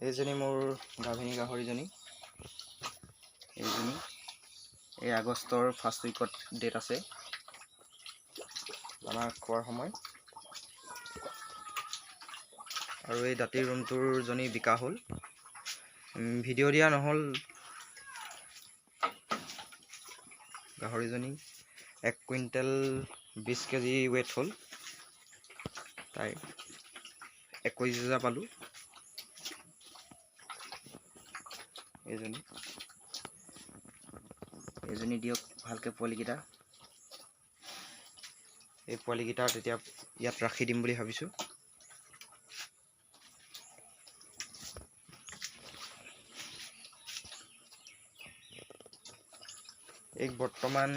এইজনী মোৰ গাভিনী গাহৰিজনী। এইজনী এই আগষ্টৰ ফাৰ্ষ্ট উইকত ডেট আছে দানা খোৱাৰ সময়। আৰু এই দাঁতিৰ ৰুমটোৰ জনী বিকা হ'ল, ভিডিঅ' দিয়া নহ'ল। গাহৰিজনী 1 কুইণ্টেল 20 কেজি ৱেট হ'ল। তাই 21,000 পালোঁ। এইজনী দিয়ক ভালকৈ পোৱালিকেইটা। এই পোৱালিকেইটা তেতিয়া ইয়াত ৰাখি দিম বুলি ভাবিছোঁ। এই বৰ্তমান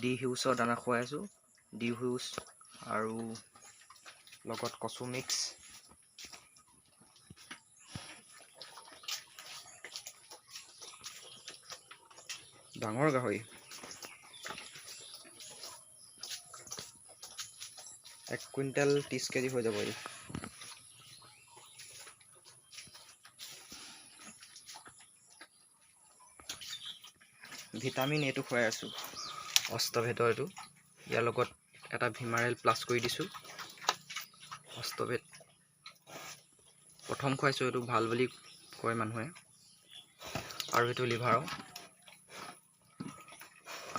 ডি হিউজৰ দানা খুৱাই আছোঁ, ডি হিউজ আৰু লগত কচু মিক্স। ডাঙৰ গাহৰি 1 কুইণ্টেল 30 কেজি হৈ যাব। ভিটামিন এইটো খুৱাই আছোঁ, অষ্টভেদৰ এইটো। ইয়াৰ লগত এটা ভিমাৰেল প্লাছ কৰি দিছোঁ। অষ্টভেদ প্ৰথম খুৱাইছোঁ, এইটো ভাল বুলি কয় মানুহে। আৰু এইটো লিভাৰৰ।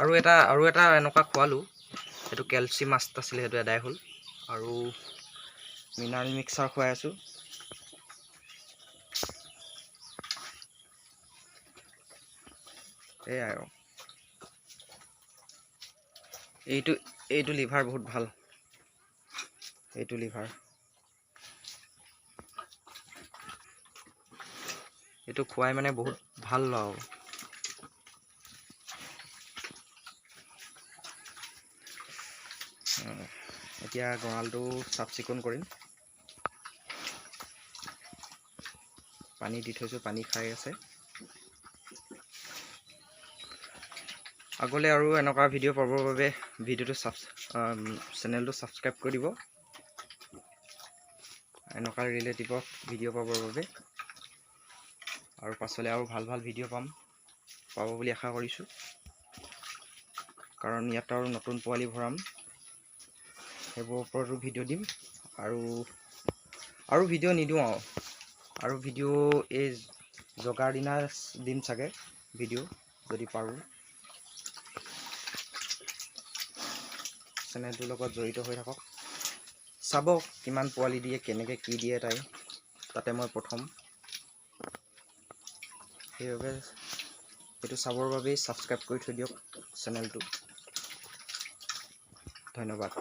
আৰু এটা এনেকুৱা খোৱালোঁ, সেইটো কেলচিয়াম মাষ্ট আছিলে, সেইটো এদাই হ'ল। আৰু মিনাৰেল মিক্সাৰ খুৱাই আছোঁ। এয়াই আৰু এইটো লিভাৰ বহুত ভাল। এইটো লিভাৰ এইটো খুৱাই মানে বহুত ভাল আৰু। এতিয়া গঁৰালটো চাফ চিকুণ কৰিম। পানী দি থৈছোঁ, পানী খাই আছে। আগলৈ আৰু এনেকুৱা ভিডিঅ' পাবৰ বাবে চেনেলটো ছাবস্ক্ৰাইব কৰি দিব। এনেকুৱা ৰিলেটিভত ভিডিঅ' পাবৰ বাবে। আৰু পাছলৈ আৰু ভাল ভাল ভিডিঅ' পাব বুলি আশা কৰিছোঁ। কাৰণ ইয়াত আৰু নতুন পোৱালি ভৰাম, সেইবোৰৰ ওপৰতো ভিডিঅ' দিম। আৰু ভিডিঅ' নিদিওঁ আৰু ভিডিঅ' এই জগাৰ দিনা দিম চাগে ভিডিঅ', যদি পাৰোঁ। চেনেলটোৰ লগত জড়িত হৈ থাকক, চাব কিমান পোৱালি দিয়ে, কেনেকৈ কি দিয়ে তাই, তাতে মই প্ৰথম। সেইবাবে এইটো চাবৰ বাবেই ছাবস্ক্ৰাইব কৰি থৈ দিয়ক চেনেলটো। ধন্যবাদ।